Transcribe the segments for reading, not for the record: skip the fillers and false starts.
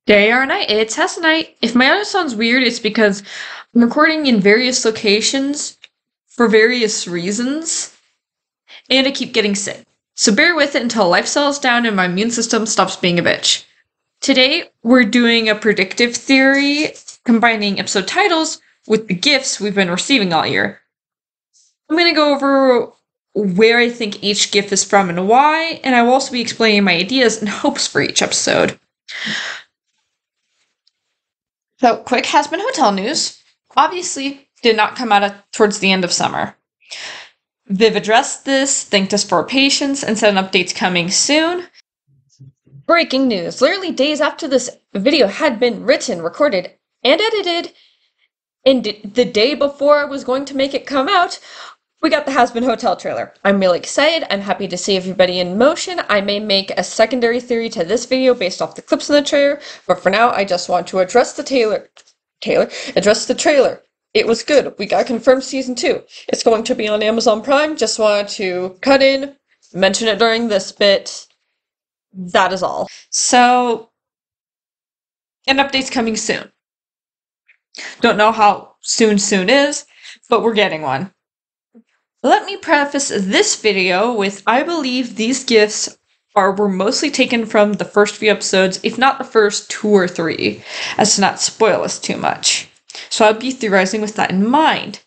Day or night, it's Hess night. If my audio sounds weird, it's because I'm recording in various locations for various reasons, and I keep getting sick. So bear with it until life settles down and my immune system stops being a bitch. Today, we're doing a predictive theory, combining episode titles with the GIFs we've been receiving all year. I'm going to go over where I think each GIF is from and why, and I will also be explaining my ideas and hopes for each episode. So, quick Hazbin Hotel news. Obviously, did not come out towards the end of summer. Viv addressed this, thanked us for our patience, and said an update's coming soon. Breaking news. Literally days after this video had been written, recorded, and edited, and the day before I was going to make it come out, we got the Hazbin Hotel trailer. I'm really excited. I'm happy to see everybody in motion. I may make a secondary theory to this video based off the clips in the trailer, but for now, I just want to address the trailer. It was good. We got confirmed season 2. It's going to be on Amazon Prime. Just wanted to cut in, mention it during this bit. That is all. So, an update's coming soon. Don't know how soon is, but we're getting one. Let me preface this video with I believe these GIFs were mostly taken from the first few episodes, if not the first 2 or 3, as to not spoil us too much. So I'll be theorizing with that in mind.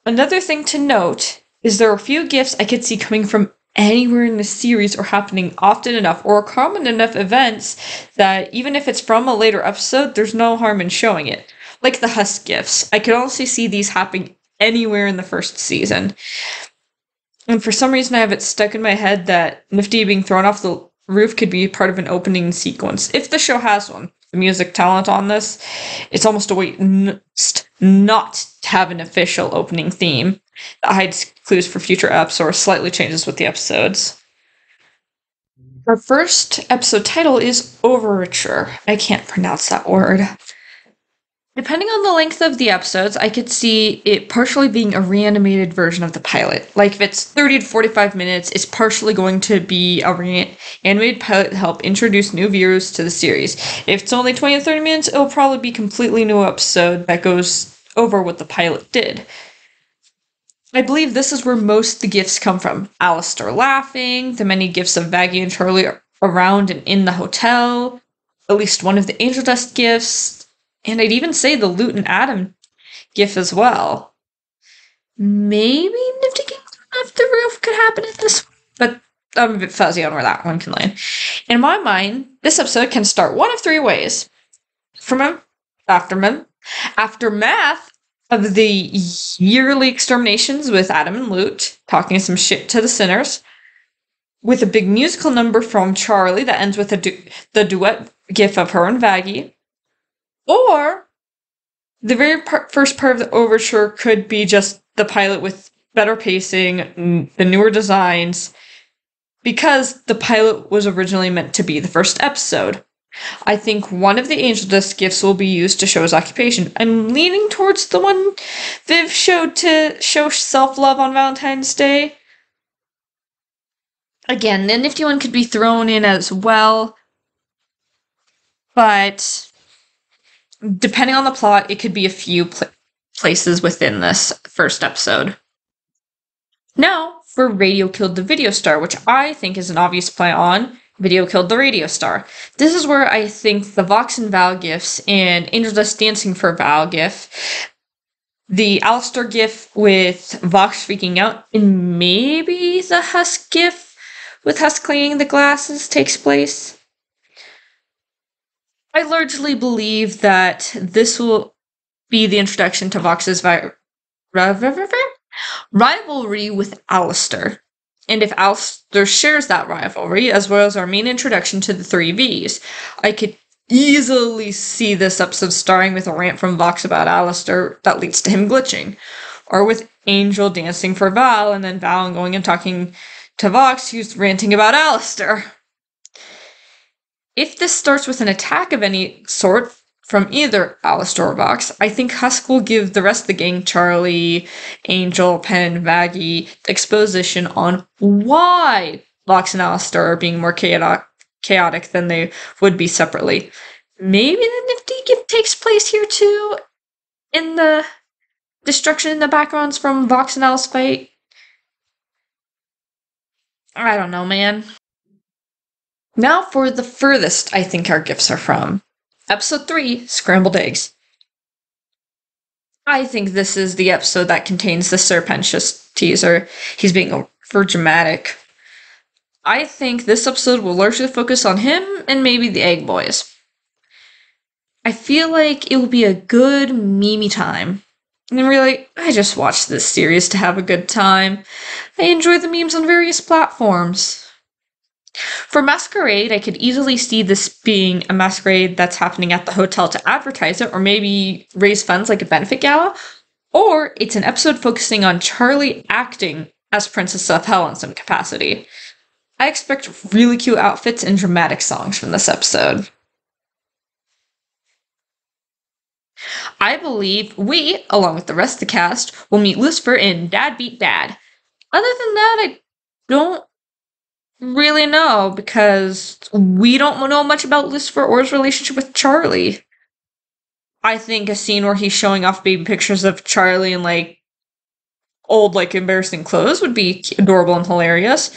Another thing to note is there are a few GIFs I could see coming from anywhere in the series or happening often enough or common enough events that even if it's from a later episode, there's no harm in showing it. Like the Husk GIFs. I could also see these happening anywhere in the first season. And for some reason I have it stuck in my head that Nifty being thrown off the roof could be part of an opening sequence. If the show has one. The music talent on this, it's almost a waste not to have an official opening theme that hides clues for future eps or slightly changes with the episodes. Our first episode title is Overture. I can't pronounce that word. Depending on the length of the episodes, I could see it partially being a reanimated version of the pilot. Like if it's 30 to 45 minutes, it's partially going to be a reanimated pilot to help introduce new viewers to the series. If it's only 20 to 30 minutes, it'll probably be a completely new episode that goes over what the pilot did. I believe this is where most of the GIFs come from. Alistair laughing, the many GIFs of Vaggie and Charlie around and in the hotel, at least one of the angel dust GIFs, and I'd even say the Loot and Adam GIF as well. Maybe Nifty King off the roof could happen at this one, but I'm a bit fuzzy on where that one can land. In my mind, this episode can start one of 3 ways. Aftermath of the yearly exterminations with Adam and Loot, talking some shit to the sinners, with a big musical number from Charlie that ends with the duet GIF of her and Vaggie. Or, the very first part of the overture could be just the pilot with better pacing, the newer designs, because the pilot was originally meant to be the first episode. I think one of the Angel Dust GIFs will be used to show his occupation. I'm leaning towards the one Viv showed to show self-love on Valentine's Day. Again, the nifty one could be thrown in as well, but depending on the plot, it could be a few places within this first episode. Now, for Radio Killed the Video Star, which I think is an obvious play on Video Killed the Radio Star. This is where I think the Vox and Val GIFs and Angel Dust Dancing for Val GIF, the Alistair GIF with Vox freaking out, and maybe the Husk GIF with Husk cleaning the glasses takes place. I largely believe that this will be the introduction to Vox's rivalry with Alistair. And if Alistair shares that rivalry, as well as our main introduction to the 3 Vs, I could easily see this episode starting with a rant from Vox about Alistair that leads to him glitching. Or with Angel dancing for Val, and then Val going and talking to Vox, who's ranting about Alistair. If this starts with an attack of any sort from either Alistair or Vox, I think Husk will give the rest of the gang, Charlie, Angel, Penn, Vaggie, exposition on why Vox and Alistair are being more chaotic than they would be separately. Maybe the nifty GIF takes place here too, in the destruction in the backgrounds from Vox and Al's fight. I don't know, man. Now for the furthest I think our GIFs are from. Episode 3, Scrambled Eggs. I think this is the episode that contains the Serpentious teaser. He's being over dramatic. I think this episode will largely focus on him and maybe the Egg Boys. I feel like it will be a good memey time. And really, I just watched this series to have a good time. I enjoy the memes on various platforms. For Masquerade, I could easily see this being a masquerade that's happening at the hotel to advertise it, or maybe raise funds like a benefit gala. Or it's an episode focusing on Charlie acting as Princess of Hell in some capacity. I expect really cute outfits and dramatic songs from this episode. I believe we, along with the rest of the cast, will meet Lucifer in Dad Beat Dad. Other than that, I don't really know, because we don't know much about Lucifer or his relationship with Charlie. I think a scene where he's showing off baby pictures of Charlie in, like, old, like, embarrassing clothes would be adorable and hilarious.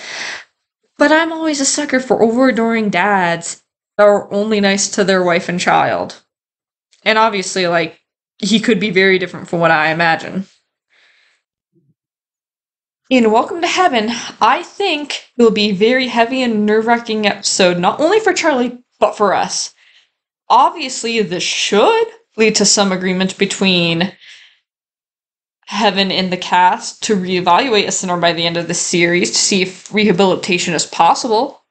But I'm always a sucker for over-adoring dads that are only nice to their wife and child. And obviously, like, he could be very different from what I imagine. In Welcome to Heaven, I think it will be a very heavy and nerve-wracking episode, not only for Charlie, but for us. Obviously, this should lead to some agreement between Heaven and the cast to reevaluate a sinner by the end of the series to see if rehabilitation is possible.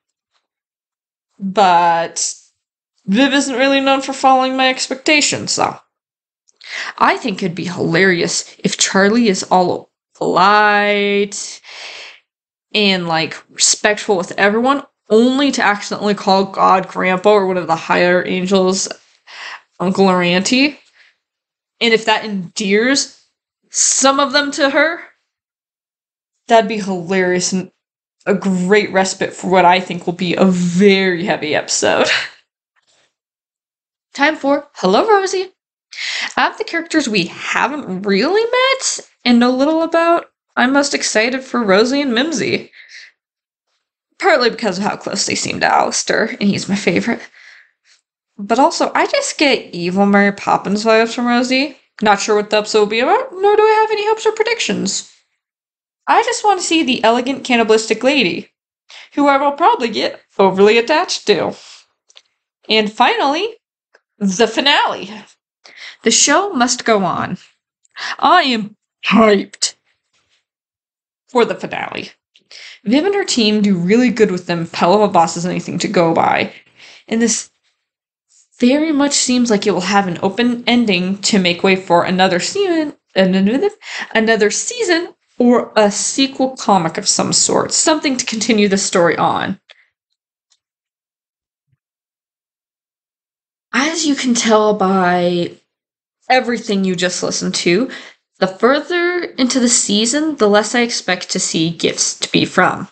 But Viv isn't really known for following my expectations, though. I think it'd be hilarious if Charlie is all polite and, like, respectful with everyone, only to accidentally call God Grandpa or one of the higher angels Uncle or Auntie. And if that endears some of them to her, that'd be hilarious and a great respite for what I think will be a very heavy episode. Time for Hello, Rosie. Out of the characters we haven't really met and know little about, I'm most excited for Rosie and Mimsy. Partly because of how close they seem to Alistair, and he's my favorite. But also, I just get evil Mary Poppins vibes from Rosie. Not sure what the episode will be about, nor do I have any hopes or predictions. I just want to see the elegant cannibalistic lady, who I will probably get overly attached to. And finally, the finale. The show must go on. I am hyped for the finale. Viv and her team do really good with them. Pelham Boss is anything to go by. And this very much seems like it will have an open ending to make way for another season or a sequel comic of some sort. Something to continue the story on. As you can tell by everything you just listened to, the further into the season, the less I expect to see GIFs to be from,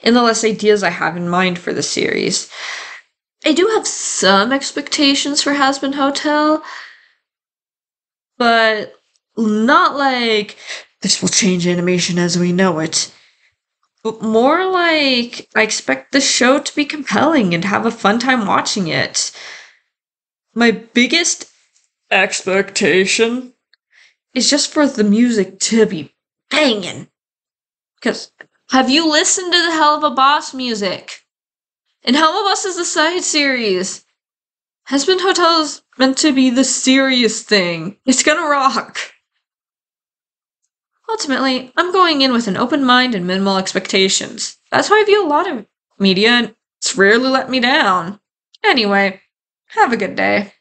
and the less ideas I have in mind for the series. I do have some expectations for Hazbin Hotel, but not like this will change animation as we know it, but more like I expect the show to be compelling and have a fun time watching it. My biggest expectation is just for the music to be banging. Because have you listened to the Hell of a Boss music? And Hell of a Boss is a side series. Hazbin Hotel is meant to be the serious thing. It's gonna rock. Ultimately, I'm going in with an open mind and minimal expectations. That's how I view a lot of media, and it's rarely let me down. Anyway, have a good day.